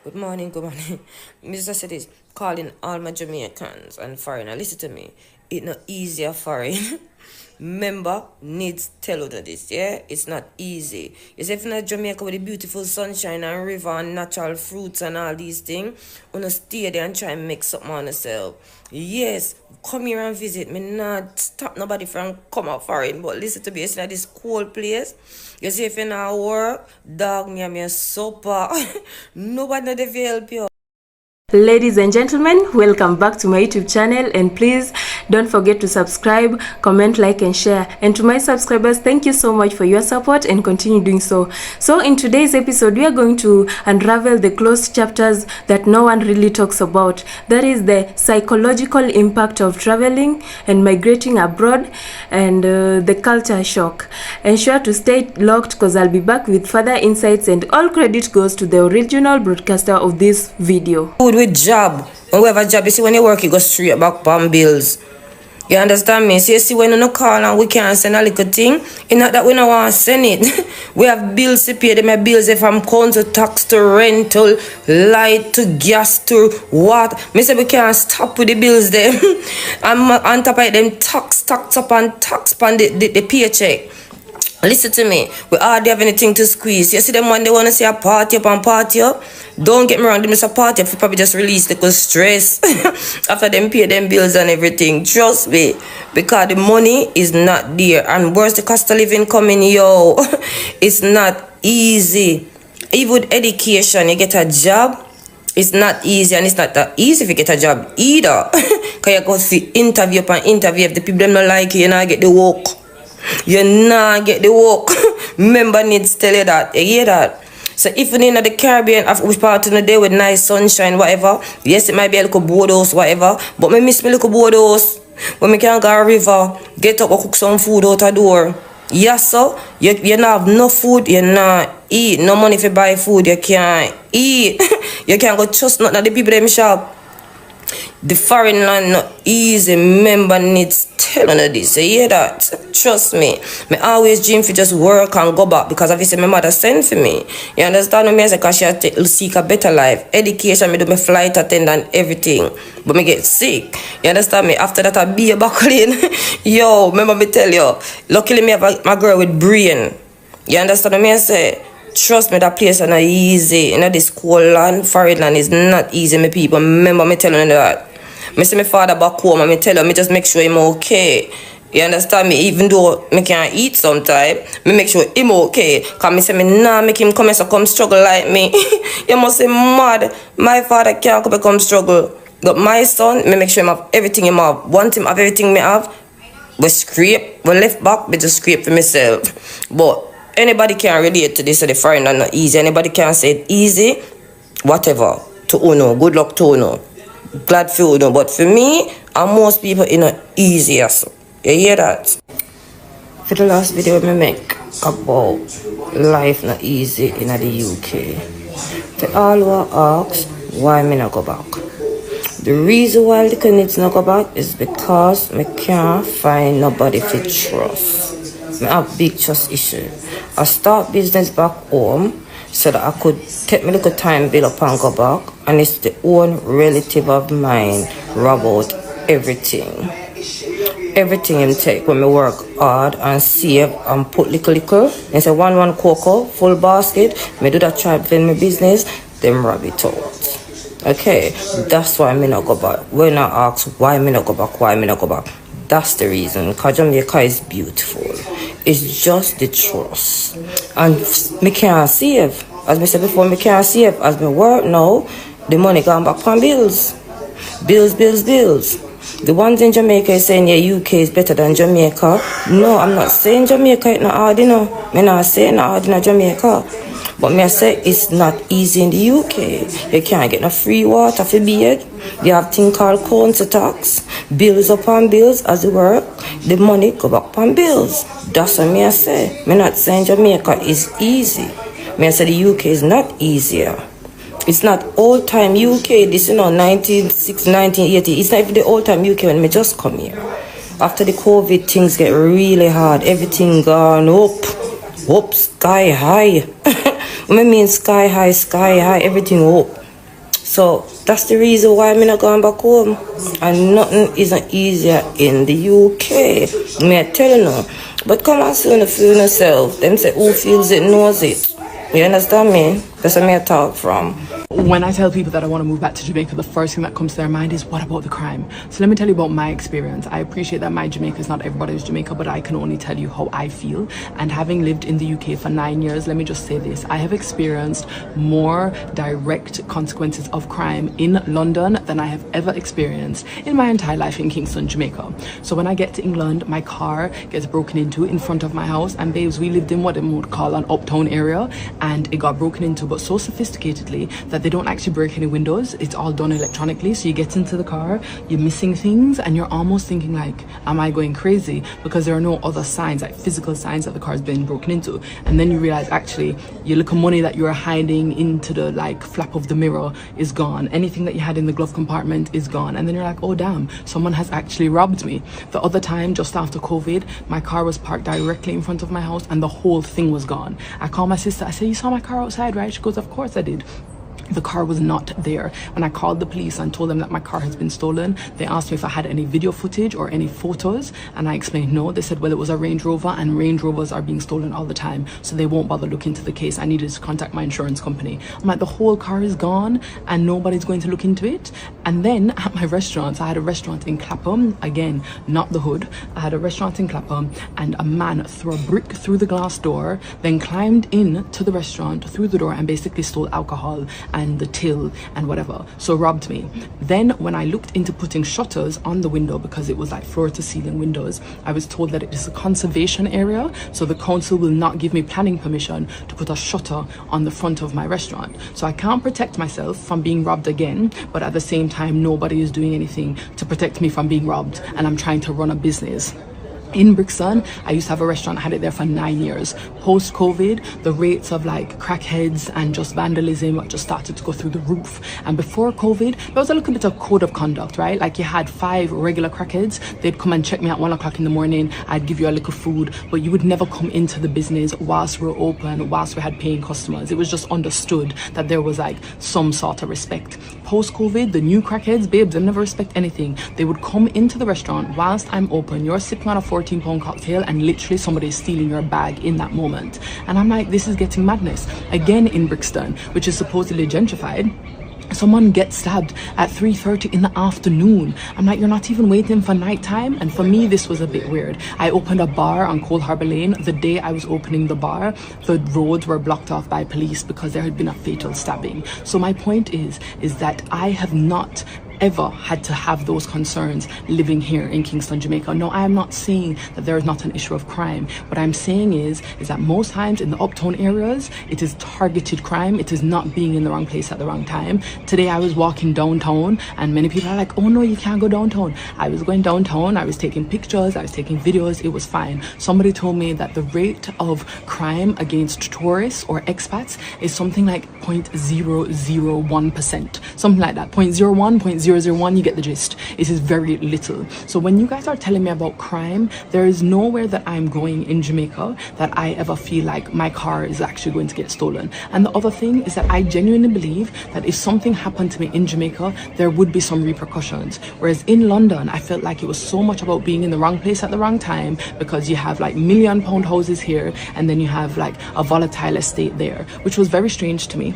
Good morning, good morning. Mr. said this, calling all my Jamaicans and foreigner. Listen to me. It's not easier foreign. Member needs tell you this, yeah? It's not easy. You see, if you're not Jamaica with the beautiful sunshine and river and natural fruits and all these things, you wanna stay there and try and make something on yourself. Yes, come here and visit. Me not stop nobody from come out foreign, but listen to me, it's not this cold place. You see, if you're not work, dog near me a supper. Nobody not there to help you. Ladies and gentlemen, welcome back to my YouTube channel, and please don't forget to subscribe, comment, like and share. And to my subscribers, thank you so much for your support and continue doing so. So in today's episode, we are going to unravel the closed chapters that no one really talks about. That is the psychological impact of traveling and migrating abroad, and the culture shock. Ensure to stay locked because I'll be back with further insights, and all credit goes to the original broadcaster of this video. With job, whoever job you see when you work, you go straight back on bills. You understand me? So you see when you no call and we can't send a little thing, it's not that we don't want to send it. We have bills to pay. Them my bills from council tax to rental, light to gas to what. Me say we can't stop with the bills there. And on top of them tax up and tax on the paycheck. Listen to me, we hardly have anything to squeeze. You see them when they want to see a party up and party up. Don't get me wrong, they miss a party up, you probably just release the stress after them pay them bills and everything. Trust me, because the money is not there. And where's the cost of living coming, yo? It's not easy. Even with education, you get a job, it's not easy, and it's not that easy if you get a job either. Because you go see interview upon interview. If the people them not like you, you not get the work. You not get the work. Member needs to tell you that. You hear that? So if you're in the Caribbean, which part of the day with nice sunshine, whatever, yes, it might be a little board house, whatever, but me miss me little board house. When me can go a river, get up and cook some food out the door. Yes, so you not have no food, you not eat. No money if you buy food, you can't eat. You can't go trust nothing at the people them shop. The foreign land not easy. Member needs telling you this. You hear that? Trust me. Me always dream for just work and go back because obviously my mother sent for me. You understand what me? Because she had to seek a better life. Education, me do my flight attendant, everything. But me get sick. You understand me? After that I be a back in. Yo, remember me tell you. Luckily me have my girl with brain. You understand what I say? Trust me, that place is not easy. You know, this cold land, foreign land is not easy, my people. Remember me telling you that. Me see my father back home and me tell him, me just make sure him okay. You understand me? Even though me can't eat sometime, me make sure him okay. Because me say me nah make him come struggle like me. You must say mad. My father can't come struggle. But my son, me make sure him have everything him have. Want him have everything me have. We scrape, we left back, we just scrape for myself. But anybody can relate to this, so the foreign are not easy. Anybody can say it easy, whatever. To Uno, good luck to Uno. Glad for Uno. But for me, and most people, it's not easy. So. You hear that? For the last video I make about life not easy in the UK. For all who ask why me not go back. The reason why the kids not go back is because me can't find nobody to trust. I have big trust issue. I start business back home so that I could take my little time build up and go back, and it's the own relative of mine rob out everything. Everything him take when me work hard and save and put little. And say one cocoa, full basket, me do that try to my business, them rob it out. Okay, that's why me not go back. When I ask why me not go back, that's the reason. Because Jamaica is beautiful. It's just the trust. And me can't save. As I said before, me can't save. As me work now, the money gone back on bills. Bills. The ones in Jamaica is saying, yeah, UK is better than Jamaica. No, I'm not saying Jamaica is not hard, you know. I'm not saying not hard in Jamaica. But me I say it's not easy in the UK. You can't get no free water for bed. You have thing called council tax. Bills upon bills as you work. The money go back on bills. That's what me I say. Me not saying Jamaica is easy. Me I say the UK is not easier. It's not old time UK. This, you know, 1960, 1980. It's not even the old time UK when me just come here. After the COVID, things get really hard. Everything gone up, sky high. When I mean sky high, everything up. So that's the reason why I'm not going back home. And nothing isn't easier in the UK. Me I tell you now. But come and see when you feel yourself. Them say who feels it knows it. You understand me? That's where I talk from. When I tell people that I want to move back to Jamaica, the first thing that comes to their mind is, what about the crime? So let me tell you about my experience. I appreciate that my Jamaica is not everybody's Jamaica, but I can only tell you how I feel. And having lived in the UK for 9 years, let me just say this. I have experienced more direct consequences of crime in London than I have ever experienced in my entire life in Kingston, Jamaica. So when I get to England, my car gets broken into in front of my house. And babes, we lived in what they would call an uptown area, and it got broken into, but so sophisticatedly that they don't actually break any windows. It's all done electronically. So you get into the car, you're missing things, and you're almost thinking like, am I going crazy? Because there are no other signs, like physical signs that the car's been broken into. And then you realize actually your little money that you're hiding into the like flap of the mirror is gone. Anything that you had in the glove compartment is gone. And then you're like, oh damn, someone has actually robbed me. The other time, just after COVID, my car was parked directly in front of my house and the whole thing was gone. I called my sister, I said, you saw my car outside, right? She goes, of course I did. The car was not there. When I called the police and told them that my car has been stolen, they asked me if I had any video footage or any photos, and I explained no. They said, well, it was a Range Rover, and Range Rovers are being stolen all the time, so they won't bother looking into the case. I needed to contact my insurance company. I'm like, the whole car is gone and nobody's going to look into it? And then at my restaurants, I had a restaurant in Clapham, again, not the hood. I had a restaurant in Clapham, and a man threw a brick through the glass door, then climbed in to the restaurant through the door and basically stole alcohol and the till and whatever, so robbed me. Then when I looked into putting shutters on the window, because it was like floor to ceiling windows, I was told that it is a conservation area, so the council will not give me planning permission to put a shutter on the front of my restaurant. So I can't protect myself from being robbed again, but at the same time nobody is doing anything to protect me from being robbed, and I'm trying to run a business. In Brixton, I used to have a restaurant, I had it there for 9 years. Post-COVID, the rates of like crackheads and just vandalism just started to go through the roof. And before COVID, there was a little bit of code of conduct, right? Like you had 5 regular crackheads, they'd come and check me at 1 o'clock in the morning, I'd give you a little food, but you would never come into the business whilst we were open, whilst we had paying customers. It was just understood that there was like some sort of respect. Post-COVID, the new crackheads, babes, they never respect anything. They would come into the restaurant whilst I'm open, you're sipping on a 14-pound cocktail, and literally somebody is stealing your bag in that moment. And I'm like, this is getting madness. Again in Brixton, which is supposedly gentrified, someone gets stabbed at 3:30 in the afternoon. I'm like, you're not even waiting for nighttime? And for me, this was a bit weird. I opened a bar on Cold Harbour Lane. The day I was opening the bar, the roads were blocked off by police because there had been a fatal stabbing. So my point is that I have not ever had to have those concerns living here in Kingston, Jamaica. No, I am not saying that there is not an issue of crime. What I'm saying is that most times in the uptown areas, it is targeted crime. It is not being in the wrong place at the wrong time. Today I was walking downtown and many people are like, oh no, you can't go downtown. I was going downtown, I was taking pictures, I was taking videos, it was fine. Somebody told me that the rate of crime against tourists or expats is something like 0.001%. Something like that, 0.01, 0.001, you get the gist. It is very little. So when you guys are telling me about crime, there is nowhere that I'm going in Jamaica that I ever feel like my car is actually going to get stolen. And the other thing is that I genuinely believe that if something happened to me in Jamaica, there would be some repercussions. Whereas in London, I felt like it was so much about being in the wrong place at the wrong time, because you have like £1 million houses here and then you have like a volatile estate there, which was very strange to me.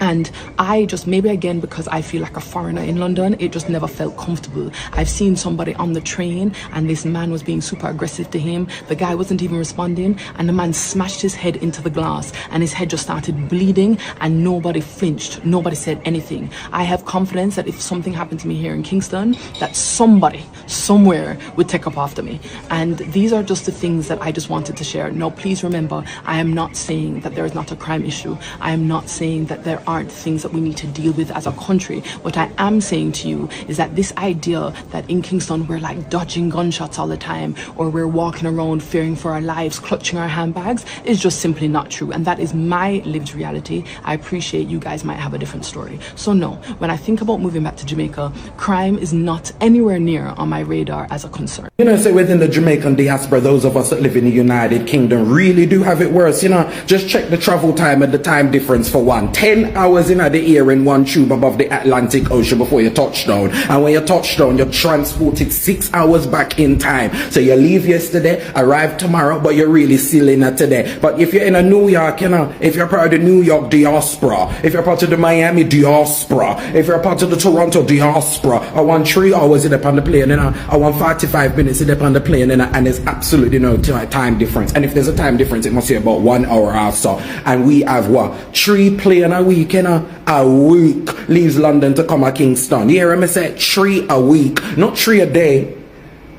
And I just, maybe again because I feel like a foreigner in London, it just never felt comfortable. I've seen somebody on the train and this man was being super aggressive to him. The guy wasn't even responding and the man smashed his head into the glass and his head just started bleeding and nobody flinched. Nobody said anything. I have confidence that if something happened to me here in Kingston, that somebody somewhere would take up after me. And these are just the things that I just wanted to share. Now, please remember, I am not saying that there is not a crime issue. I am not saying that there aren't things that we need to deal with as a country. What I am saying to you is that this idea that in Kingston we're like dodging gunshots all the time, or we're walking around fearing for our lives, clutching our handbags, is just simply not true. And that is my lived reality. I appreciate you guys might have a different story. So no, when I think about moving back to Jamaica, crime is not anywhere near on my radar as a concern. You know, so within the Jamaican diaspora, those of us that live in the United Kingdom really do have it worse. You know, just check the travel time and the time difference for one. 10 hours in the air in one tube above the Atlantic Ocean before you touch down. And when you touch down, you're transported 6 hours back in time. So you leave yesterday, arrive tomorrow, but you're really still in it today. But if you're in a New York, if you're part of the New York diaspora, if you're part of the Miami diaspora, if you're part of the Toronto diaspora, I want 3 hours in upon the plane, I want 45 minutes in upon the plane, and there's absolutely no time difference. And if there's a time difference, it must be about 1 hour or so. And we have what? 3 plane a week, a week leaves London to come to Kingston. You hear me say 3 a week, not 3 a day.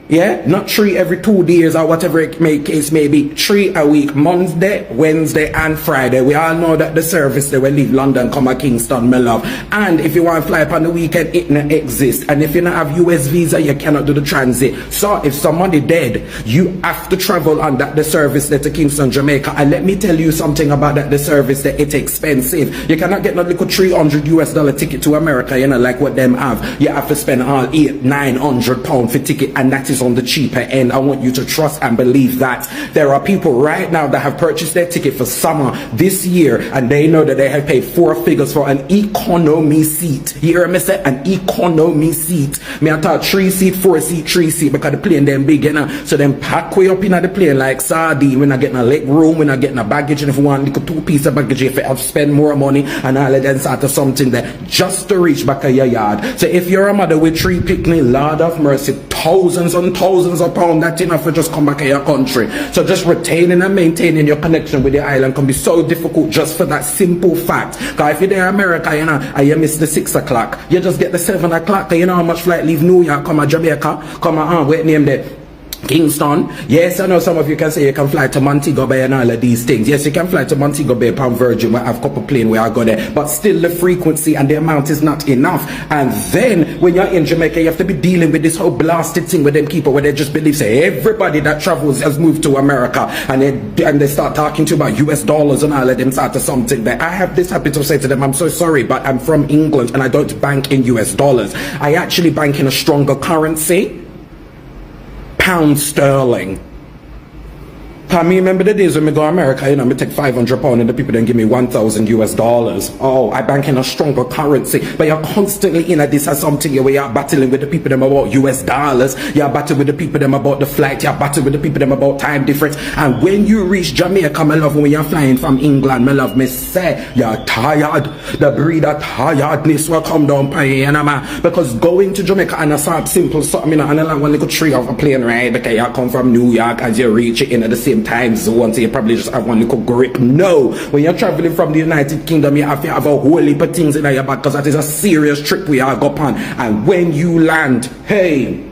Yeah, not 3 every 2 days or whatever case may be. 3 a week, Monday, Wednesday, and Friday. We all know that the service they will leave London, come to Kingston, my love. And if you want to fly up on the weekend, it not exist. And if you don't have US visa, you cannot do the transit. So if somebody dead, you have to travel on that the service there to Kingston, Jamaica. And let me tell you something about that the service that it's expensive. You cannot get no little $300 ticket to America, like what them have. You have to spend all £800-900 for ticket, and that is on the cheaper end. I want you to trust and believe that there are people right now that have purchased their ticket for summer this year, and they know that they have paid 4 figures for an economy seat. You hear me say an economy seat? Me I thought 3 seat, 4 seat, 3 seat, because the plane them big, so them pack way up in the plane like sardine. We're not getting a leg room, we're not getting a baggage, and if we want little 2 piece of baggage, if you have to spend more money and all of that sort of something that just to reach back of your yard. So if you're a mother with 3 picnic, Lord of mercy, thousands and thousands of pounds, that's enough to just come back to your country. So just retaining and maintaining your connection with the island can be so difficult just for that simple fact. Because if you're there in America, and you miss the 6 o'clock, you just get the 7 o'clock. You know how much flight leave New York, come to Jamaica, come on, wait name there, Kingston. Yes, I know some of you can say you can fly to Montego Bay and all of these things. Yes, you can fly to Montego Bay, Palm Virgin, where I have a couple plane where I go there, but still the frequency and the amount is not enough. And then when you're in Jamaica, you have to be dealing with this whole blasted thing with them people where they just believe, say, everybody that travels has moved to America, and they start talking to you about US dollars and all of them sort of something. That I have this habit of say to them, I'm so sorry, but I'm from England and I don't bank in US dollars. I actually bank in a stronger currency, pound sterling. Can me remember the days when we go to America, me take £500 and the people then give me $1,000. Oh, I bank in a stronger currency. But you're constantly in this as something where you're battling with the people them about US dollars, you're battling with the people them about the flight, you're battling with the people them about time difference. And when you reach Jamaica, my love, when you're flying from England, my love, me say, you're tired. The breed of tiredness will come down by you, man. Because going to Jamaica and a sort of simple something, and a one little tree of a plane ride, because you come from New York as you reach it in at the same time zone, so you probably just have one little grip. No, when you're traveling from the United Kingdom, you have to have a whole heap of things in your back, because that is a serious trip we are go on. And when you land, hey,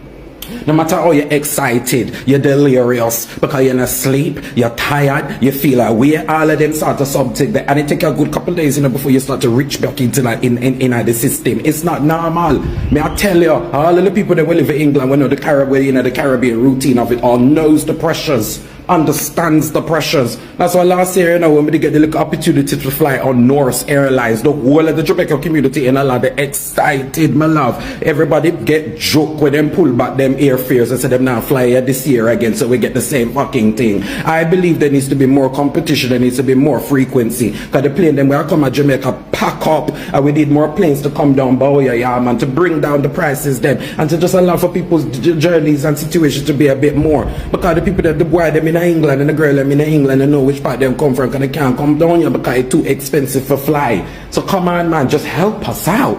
no matter how you're excited, you're delirious because you're not asleep, you're tired, you feel away, all of them sort of something that, and it take a good couple of days before you start to reach back into that in the system. It's not normal. May I tell you, all of the people that will live in England, when the Caribbean, the Caribbean routine of it all, knows the pressures, understands the pressures. That's why last year, when we get the little opportunity to fly on Norse Airlines, the whole of the Jamaica community in a lot of excited, my love. Everybody get joke when them pull back them airfares and say them now fly here this year again, so we get the same fucking thing. I believe there needs to be more competition, there needs to be more frequency. Because the plane them where come at Jamaica pack up, and we need more planes to come down Boya, yeah, man, to bring down the prices then, and to just allow for people's journeys and situations to be a bit more. Because the people that the boy them in England and the girl them in England and know which part them come from, because they can't come down here because it's too expensive for fly. So come on, man, just help us out.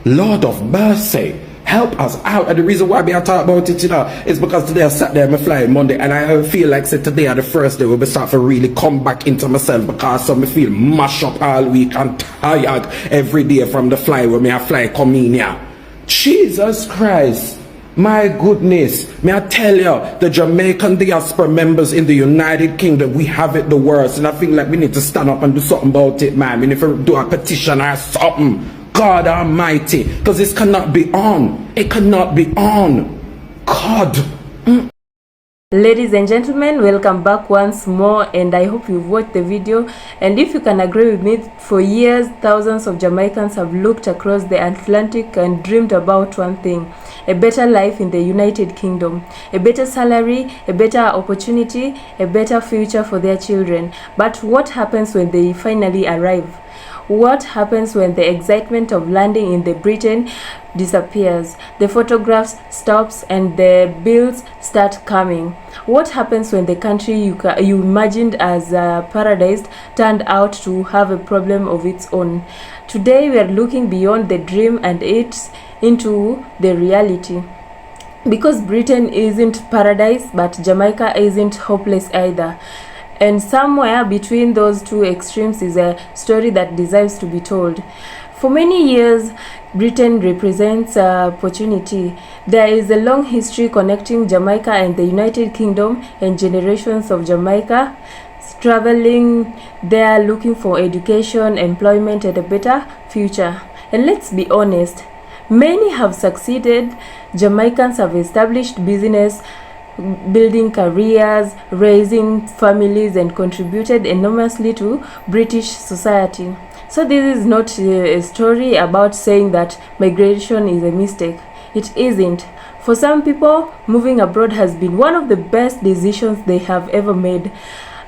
Lord of mercy, help us out. And the reason why I talk about it, is because today I sat there and I fly Monday, and I feel like say today are the first day where we start to really come back into myself, because some me feel mash up all week and tired every day from the fly where me I fly come in here. Jesus Christ. My goodness, may I tell you, the Jamaican diaspora members in the United Kingdom, we have it the worst, and I feel like we need to stand up and do something about it, man. We need to do a petition or something. God Almighty, because this cannot be on. It cannot be on. God. Ladies and gentlemen, welcome back once more, and I hope you've watched the video. And if you can agree with me, for years thousands of Jamaicans have looked across the Atlantic and dreamed about one thing: a better life in the United Kingdom, a better salary, a better opportunity, a better future for their children. But what happens when they finally arrive? What happens when the excitement of landing in the Britain disappears, the photographs stops, and the bills start coming? What happens when the country you imagined as a paradise turned out to have a problem of its own? Today we are looking beyond the dream and it's into the reality. Because Britain isn't paradise, but Jamaica isn't hopeless either. And somewhere between those two extremes is a story that deserves to be told. For many years, Britain represents opportunity. There is a long history connecting Jamaica and the United Kingdom, and generations of Jamaica traveling there looking for education, employment, and a better future. And let's be honest, many have succeeded. Jamaicans have established business, building careers, raising families, and contributed enormously to British society. So this is not a story about saying that migration is a mistake. It isn't. For some people, moving abroad has been one of the best decisions they have ever made.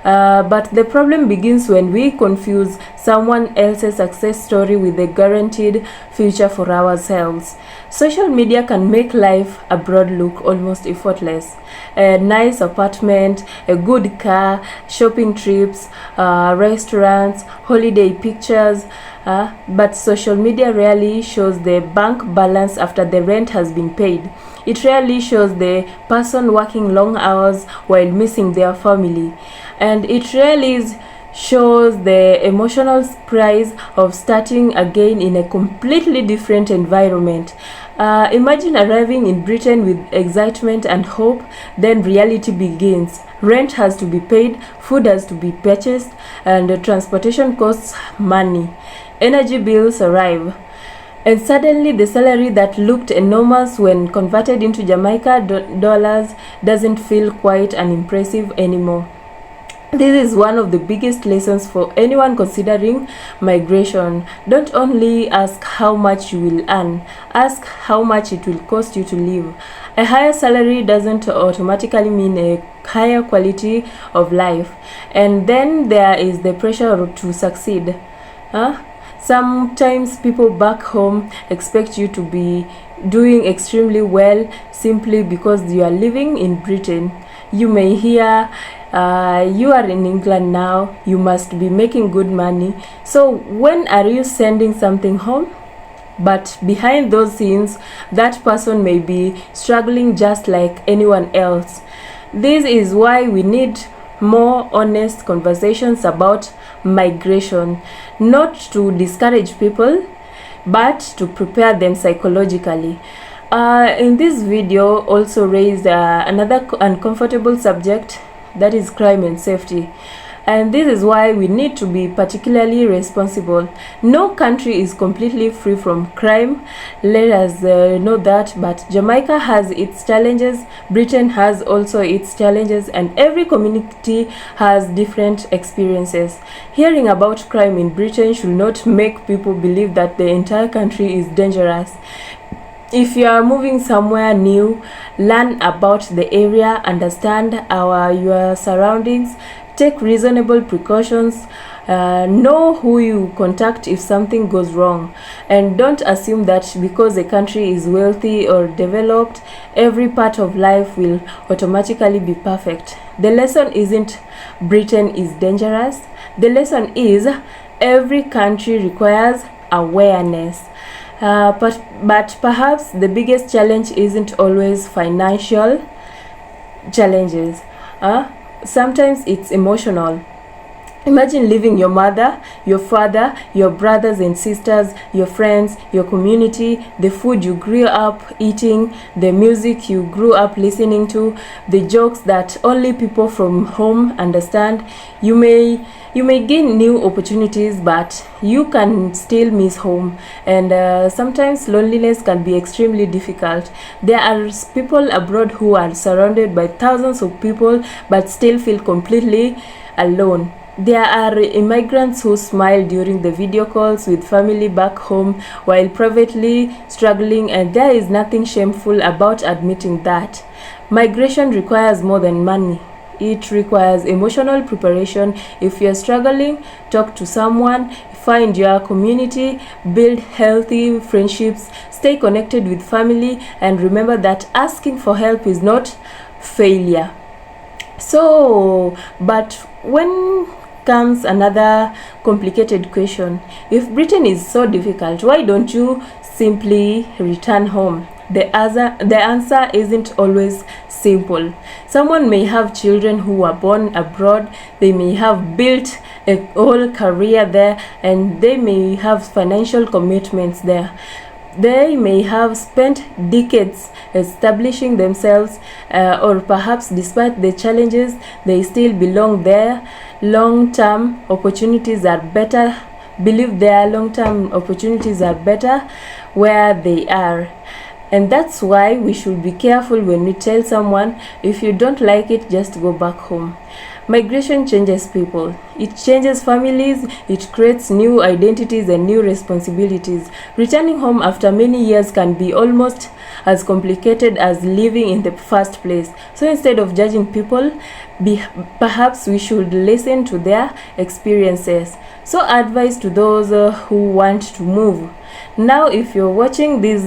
But the problem begins when we confuse someone else's success story with a guaranteed future for ourselves. Social media can make life abroad look almost effortless. A nice apartment, a good car, shopping trips, restaurants, holiday pictures. But social media rarely shows the bank balance after the rent has been paid. It rarely shows the person working long hours while missing their family. And it rarely shows the emotional price of starting again in a completely different environment. Imagine arriving in Britain with excitement and hope, then reality begins. Rent has to be paid, food has to be purchased, and transportation costs money. Energy bills arrive. And suddenly the salary that looked enormous when converted into Jamaica dollars doesn't feel quite unimpressive anymore. This is one of the biggest lessons for anyone considering migration. Don't only ask how much you will earn, ask how much it will cost you to live. A higher salary doesn't automatically mean a higher quality of life. And then there is the pressure to succeed. Sometimes people back home expect you to be doing extremely well simply because you are living in Britain. You may hear, you are in England now, you must be making good money. So when are you sending something home? But behind those scenes, that person may be struggling just like anyone else. This is why we need more honest conversations about migration, not to discourage people, but to prepare them psychologically. In this video also raised another uncomfortable subject, that is crime and safety. And this is why we need to be particularly responsible. No country is completely free from crime, let us know that, but Jamaica has its challenges, Britain has also its challenges, and every community has different experiences. Hearing about crime in Britain should not make people believe that the entire country is dangerous. If you are moving somewhere new, learn about the area, understand your surroundings, take reasonable precautions, know who you contact if something goes wrong, and don't assume that because a country is wealthy or developed, every part of life will automatically be perfect. The lesson isn't Britain is dangerous. The lesson is every country requires awareness. But perhaps the biggest challenge isn't always financial challenges. Sometimes it's emotional. Imagine leaving your mother, your father, your brothers and sisters, your friends, your community, the food you grew up eating, the music you grew up listening to, the jokes that only people from home understand. You may gain new opportunities, but you can still miss home, and sometimes loneliness can be extremely difficult. There are people abroad who are surrounded by thousands of people but still feel completely alone. There are immigrants who smile during the video calls with family back home while privately struggling, and there is nothing shameful about admitting that. Migration requires more than money. It requires emotional preparation. If you're struggling, talk to someone. find your community, build healthy friendships, stay connected with family, and remember that asking for help is not failure. So, but when comes another complicated question: if Britain is so difficult, why don't you simply return home? The answer isn't always simple. Someone may have children who were born abroad, they may have built a whole career there, and they may have financial commitments there. They may have spent decades establishing themselves, or perhaps despite the challenges, they still belong there. Long-term opportunities are better. Believe their long-term opportunities are better where they are. And that's why we should be careful when we tell someone, if you don't like it, just go back home. Migration changes people. It changes families. It creates new identities and new responsibilities. Returning home after many years can be almost as complicated as living in the first place. So instead of judging people, perhaps we should listen to their experiences. So advice to those who want to move. Now, if you're watching this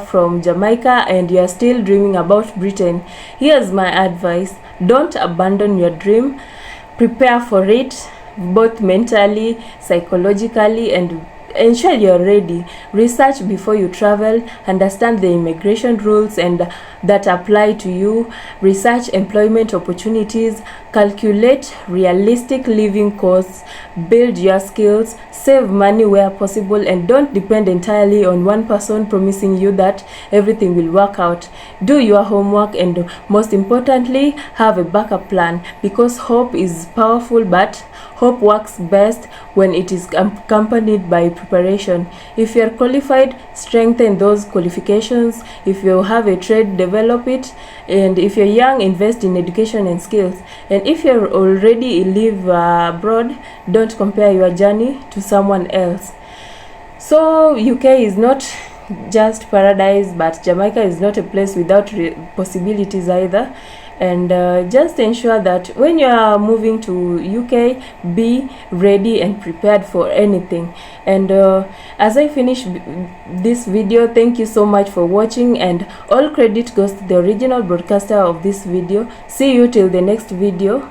from Jamaica and you're still dreaming about Britain, here's my advice. Don't abandon your dream. Prepare for it, both mentally, psychologically, and ensure you're ready. Research before you travel. Understand the immigration rules and that apply to you. Research employment opportunities. Calculate realistic living costs. Build your skills. Save money where possible, and don't depend entirely on one person promising you that everything will work out. Do your homework, and most importantly, have a backup plan, because hope is powerful, but hope works best when it is accompanied by preparation. If you are qualified, strengthen those qualifications. If you have a trade, develop it. And if you're young, invest in education and skills. And if you're already live abroad, don't compare your journey to someone else. So UK is not just paradise, but Jamaica is not a place without possibilities either. And just ensure that when you are moving to UK, be ready and prepared for anything. And as I finish this video, thank you so much for watching, and all credit goes to the original broadcaster of this video. See you till the next video.